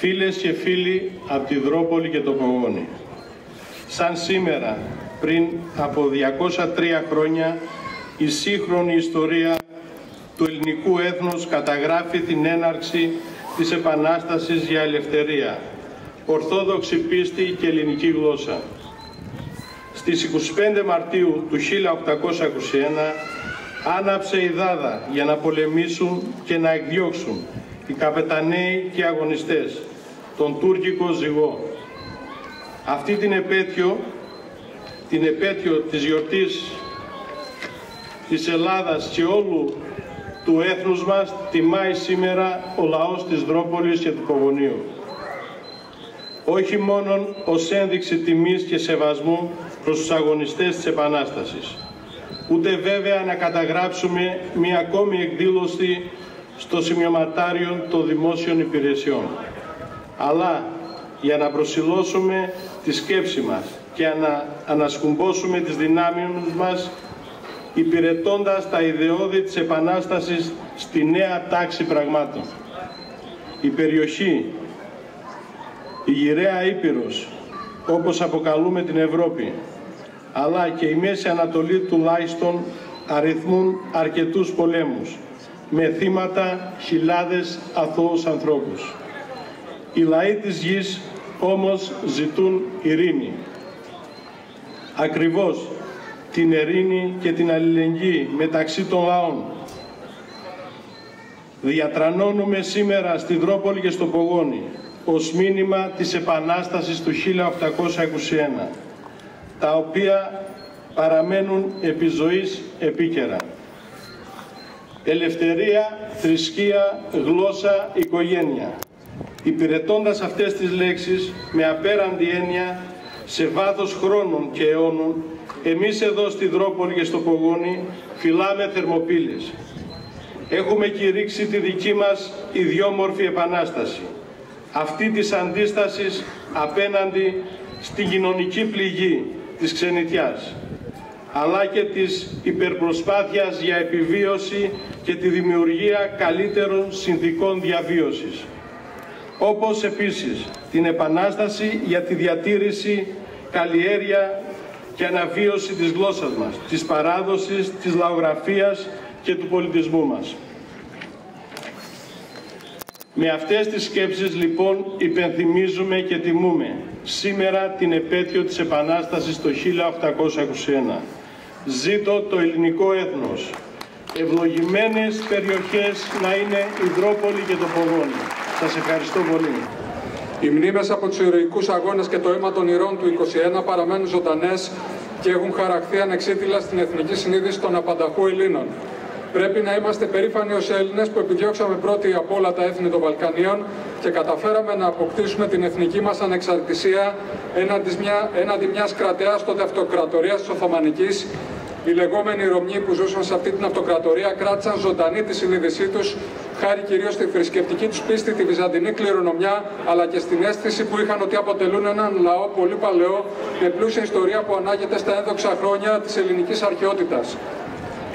Φίλες και φίλοι από τη Δρόπολη και το Πογόνι, σαν σήμερα, πριν από 203 χρόνια, η σύγχρονη ιστορία του ελληνικού έθνους καταγράφει την έναρξη της Επανάστασης για ελευθερία, ορθόδοξη πίστη και ελληνική γλώσσα. Στις 25 Μαρτίου του 1821 άναψε η Δάδα για να πολεμήσουν και να εκδιώξουν οι καπεταναίοι και αγωνιστές τον τουρκικό ζυγό. Αυτή την επέτειο της γιορτής της Ελλάδας και όλου του έθνους μας τιμάει σήμερα ο λαός της Δρόπολης και του Πογονίου. Όχι μόνον ως ένδειξη τιμής και σεβασμού προς τους αγωνιστές της Επανάστασης, ούτε βέβαια να καταγράψουμε μία ακόμη εκδήλωση στο σημειωματάριο των δημόσιων υπηρεσιών, αλλά για να προσηλώσουμε τη σκέψη μας και να ανασκουμπώσουμε τις δυνάμεις μας, υπηρετώντας τα ιδεώδη της Επανάστασης στη νέα τάξη πραγμάτων. Η περιοχή, η γυραιά Ήπειρος, όπως αποκαλούμε την Ευρώπη, αλλά και η Μέση Ανατολή τουλάχιστον, αριθμούν αρκετούς πολέμους, με θύματα χιλιάδες αθώους ανθρώπους. Οι λαοί της γης όμως ζητούν ειρήνη. Ακριβώς την ειρήνη και την αλληλεγγύη μεταξύ των λαών διατρανώνουμε σήμερα στη Δρόπολη και στο Πογόνι ως μήνυμα της Επανάστασης του 1821, τα οποία παραμένουν επί ζωής επίκαιρα. Ελευθερία, θρησκεία, γλώσσα, οικογένεια. Υπηρετώντας αυτές τις λέξεις με απέραντη έννοια σε βάθος χρόνων και αιώνων, εμείς εδώ στη Δρόπολη και στο Πογόνι φυλάμε θερμοπύλες. Έχουμε κηρύξει τη δική μας ιδιόμορφη επανάσταση, αυτή της αντίστασης απέναντι στην κοινωνική πληγή της ξενιτιάς, αλλά και της υπερπροσπάθειας για επιβίωση και τη δημιουργία καλύτερων συνθηκών διαβίωσης. Όπως επίσης την επανάσταση για τη διατήρηση, καλλιέργεια και αναβίωση της γλώσσας μας, της παράδοσης, της λαογραφίας και του πολιτισμού μας. Με αυτές τις σκέψεις λοιπόν υπενθυμίζουμε και τιμούμε σήμερα την επέτειο της Επανάστασης το 1821. Ζήτω το ελληνικό έθνος. Ευλογημένες περιοχές να είναι η Δρόπολη και το Πογόνι. Σας ευχαριστώ πολύ. Οι μνήμες από τους ηρωικούς αγώνες και το αίμα των ηρώων του 21 παραμένουν ζωντανές και έχουν χαραχθεί ανεξίτηλα στην εθνική συνείδηση των απανταχού Ελλήνων. Πρέπει να είμαστε περήφανοι ως Έλληνες που επιδιώξαμε πρώτοι από όλα τα έθνη των Βαλκανίων και καταφέραμε να αποκτήσουμε την εθνική μας ανεξαρτησία έναντι μιας κρατεάς τότε αυτοκρατορίας της Οθωμανικής. Οι λεγόμενοι Ρωμιοί που ζούσαν σε αυτή την αυτοκρατορία κράτησαν ζωντανή τη συνείδησή τους, χάρη κυρίως στη θρησκευτική τους πίστη, τη βυζαντινή κληρονομιά, αλλά και στην αίσθηση που είχαν ότι αποτελούν έναν λαό πολύ παλαιό, με πλούσια ιστορία που ανάγεται στα ένδοξα χρόνια της ελληνικής αρχαιότητας.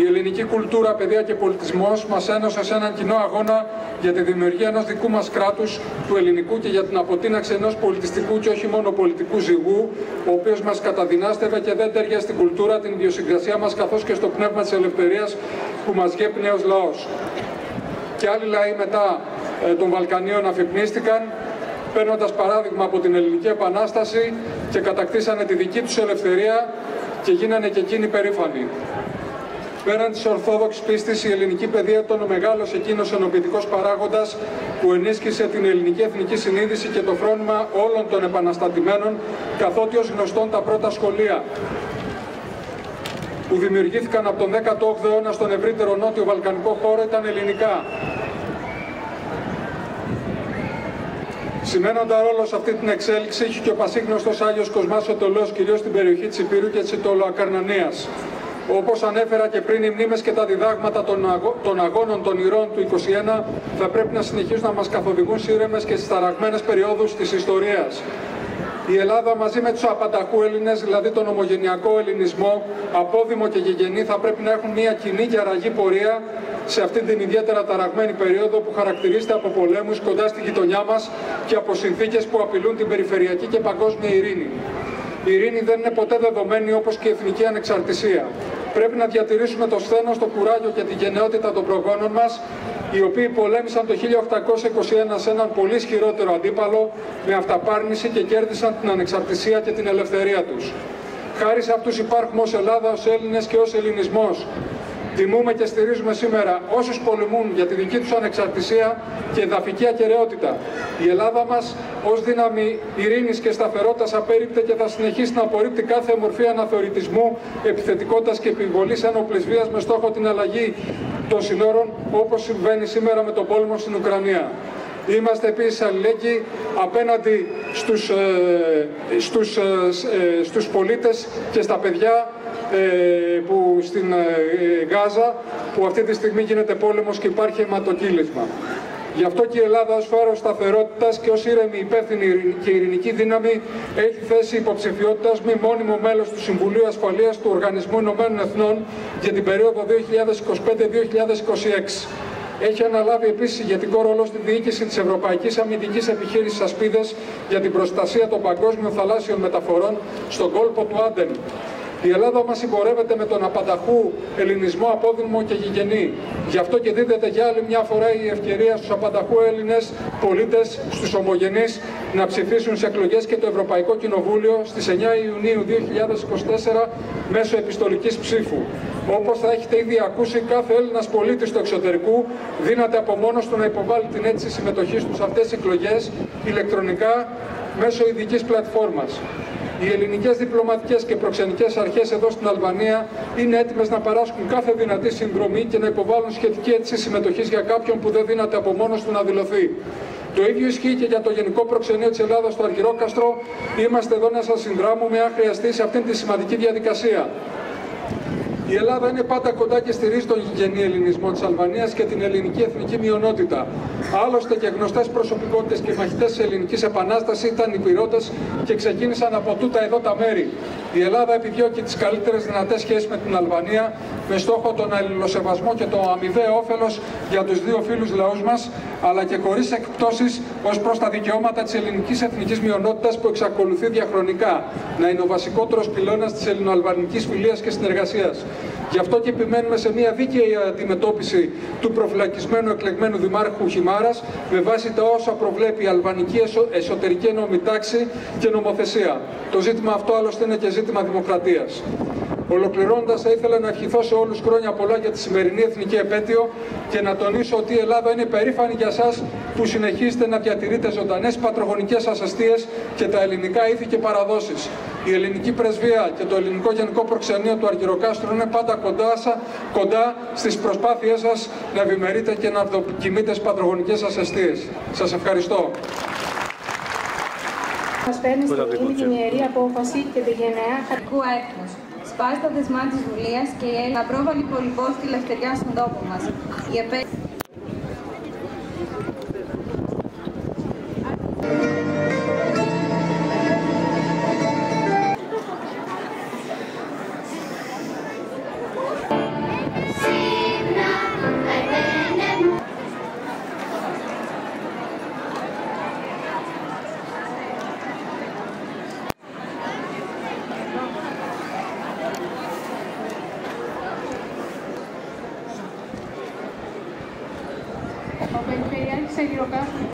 Η ελληνική κουλτούρα, παιδεία και πολιτισμός μας ένωσε σε έναν κοινό αγώνα για τη δημιουργία ενός δικού μας κράτους, του ελληνικού, και για την αποτείναξη ενός πολιτιστικού και όχι μόνο πολιτικού ζυγού, ο οποίος μας καταδυνάστευε και δεν τέριαζε στην κουλτούρα, την ιδιοσυγκρασία μας, καθώς και στο πνεύμα της ελευθερίας που μας γέπνε ως λαός. Και άλλοι λαοί μετά των Βαλκανίων αφυπνίστηκαν, παίρνοντας παράδειγμα από την Ελληνική Επανάσταση, και κατακτήσανε τη δική τους ελευθερία και γίνανε και εκείνοι περήφανοι. Πέραν της ορθόδοξης πίστης, η ελληνική παιδεία ήταν ο μεγάλος εκείνος ενοποιητικός παράγοντας που ενίσχυσε την ελληνική εθνική συνείδηση και το φρόνημα όλων των επαναστατημένων, καθότι ως γνωστόν τα πρώτα σχολεία που δημιουργήθηκαν από τον 18ο αιώνα στον ευρύτερο νότιο βαλκανικό χώρο ήταν ελληνικά. Σημαίνοντα ρόλο σε αυτή την εξέλιξη είχε και ο πασίγνωστος Άγιος Κοσμάς ο Τελός, κυρίως στην περιοχή της Υπήρου και της Ιτωλοακαρνανίας. Όπως ανέφερα και πριν, οι μνήμες και τα διδάγματα των αγώνων των ηρώων του 21 θα πρέπει να συνεχίσουν να μας καθοδηγούν σε ήρεμες και στις ταραγμένες περιόδους της ιστορίας. Η Ελλάδα μαζί με τους απανταχού Έλληνες, δηλαδή τον ομογενειακό ελληνισμό, απόδημο και γηγενή, θα πρέπει να έχουν μια κοινή και αραγή πορεία σε αυτή την ιδιαίτερα ταραγμένη περίοδο που χαρακτηρίζεται από πολέμους κοντά στη γειτονιά μας και από συνθήκες που απειλούν την περιφερειακή και παγκόσμια ειρήνη. Η ειρήνη δεν είναι ποτέ δεδομένη, όπως και η εθνική ανεξαρτησία. Πρέπει να διατηρήσουμε το σθένος, το κουράγιο και τη γενναιότητα των προγόνων μας, οι οποίοι πολέμησαν το 1821 σε έναν πολύ ισχυρότερο αντίπαλο με αυταπάρνηση και κέρδισαν την ανεξαρτησία και την ελευθερία τους. Χάρη σε αυτούς υπάρχουμε ως Ελλάδα, ως Έλληνες και ως ελληνισμός. Τιμούμε και στηρίζουμε σήμερα όσους πολεμούν για τη δική τους ανεξαρτησία και εδαφική ακεραιότητα. Η Ελλάδα μας ως δύναμη ειρήνης και σταθερότητας απέρριπτε και θα συνεχίσει να απορρίπτει κάθε μορφή αναθεωρητισμού, επιθετικότητας και επιβολής ένοπλης βίας με στόχο την αλλαγή των συνόρων, όπως συμβαίνει σήμερα με τον πόλεμο στην Ουκρανία. Είμαστε επίσης αλληλέγγυοι απέναντι στους πολίτες και στα παιδιά που στην Γάζα, που αυτή τη στιγμή γίνεται πόλεμος και υπάρχει αιματοκύλισμα. Γι' αυτό και η Ελλάδα ως φάρος σταθερότητας και ως ήρεμη, υπεύθυνη και ειρηνική δύναμη έχει θέσει υποψηφιότητα ως μη μόνιμο μέλος του Συμβουλίου Ασφαλείας του Οργανισμού Ηνωμένων Εθνών για την περίοδο 2025-2026. Έχει αναλάβει επίσης ηγετικό ρόλο στη διοίκηση της Ευρωπαϊκής Αμυντικής Επιχείρησης Ασπίδες για την προστασία των παγκόσμιων θαλάσσιων μεταφορών στον κόλπο του Άντεν. Η Ελλάδα μας συμπορεύεται με τον απανταχού ελληνισμό απόδημο και γηγενή. Γι' αυτό και δίδεται για άλλη μια φορά η ευκαιρία στους απανταχού Έλληνες πολίτες, στους ομογενείς, να ψηφίσουν σε εκλογές και το Ευρωπαϊκό Κοινοβούλιο στις 9 Ιουνίου 2024 μέσω επιστολικής ψήφου. Όπως θα έχετε ήδη ακούσει, κάθε Έλληνας πολίτης του εξωτερικού δύναται από μόνος του να υποβάλει την αίτηση συμμετοχής του σε αυτές τις εκλογές ηλεκτρονικά μέσω ειδικής πλατφόρμας. Οι ελληνικές διπλωματικές και προξενικές αρχές εδώ στην Αλβανία είναι έτοιμες να παράσχουν κάθε δυνατή συνδρομή και να υποβάλουν σχετική αίτηση συμμετοχής για κάποιον που δεν δύναται από μόνος του να δηλωθεί. Το ίδιο ισχύει και για το Γενικό Προξενείο της Ελλάδας στο Αργυρόκαστρο. Είμαστε εδώ να σας συνδράμουμε αν χρειαστεί σε αυτήν τη σημαντική διαδικασία. Η Ελλάδα είναι πάντα κοντά και στηρίζει τον γηγενή ελληνισμό της Αλβανίας και την ελληνική εθνική μειονότητα. Άλλωστε και γνωστές προσωπικότητες και μαχητές της ελληνικής επανάστασης ήταν οι πυρώτες και ξεκίνησαν από τούτα εδώ τα μέρη. Η Ελλάδα επιδιώκει τις καλύτερες δυνατές σχέσεις με την Αλβανία με στόχο τον αλληλοσεβασμό και το αμοιβαίο όφελος για τους δύο φίλους λαούς μας, αλλά και χωρίς εκπτώσεις ως προς τα δικαιώματα της ελληνικής εθνικής μειονότητας που εξακολουθεί διαχρονικά να είναι ο βασικότερος πυλώνας της ελληνοαλβανικής φιλίας και συνεργασίας. Γι' αυτό και επιμένουμε σε μια δίκαιη αντιμετώπιση του προφυλακισμένου εκλεγμένου Δημάρχου Χιμάρας με βάση τα όσα προβλέπει η αλβανική εσωτερική ενόμη τάξη και νομοθεσία. Το ζήτημα αυτό άλλωστε είναι και ζήτημα δημοκρατίας. Ολοκληρώνοντας, θα ήθελα να ευχηθώ σε όλους χρόνια πολλά για τη σημερινή εθνική επέτειο και να τονίσω ότι η Ελλάδα είναι περήφανη για σας που συνεχίζετε να διατηρείτε ζωντανές πατρογονικές σας αιστείες και τα ελληνικά ήθη και παραδόσεις. Η ελληνική πρεσβεία και το ελληνικό Γενικό Προξενείο του Αργυροκάστρου είναι πάντα κοντά στις προσπάθειές σας να ευημερείτε και να δοκιμείτε τις πατρογονικές σας αιστείες. Σας ευχαριστώ. Μας παίρνει στην την ιερή απόφαση και τη γενναία χαρτικού έθνους. Σπάζει τα δεσμά της δουλείας και η Έλληνα πρόβαλη πολυπόθη τη ελευθεριά στον τόπο μας. Ο Περιφερειάρχης Αργυροκάστρου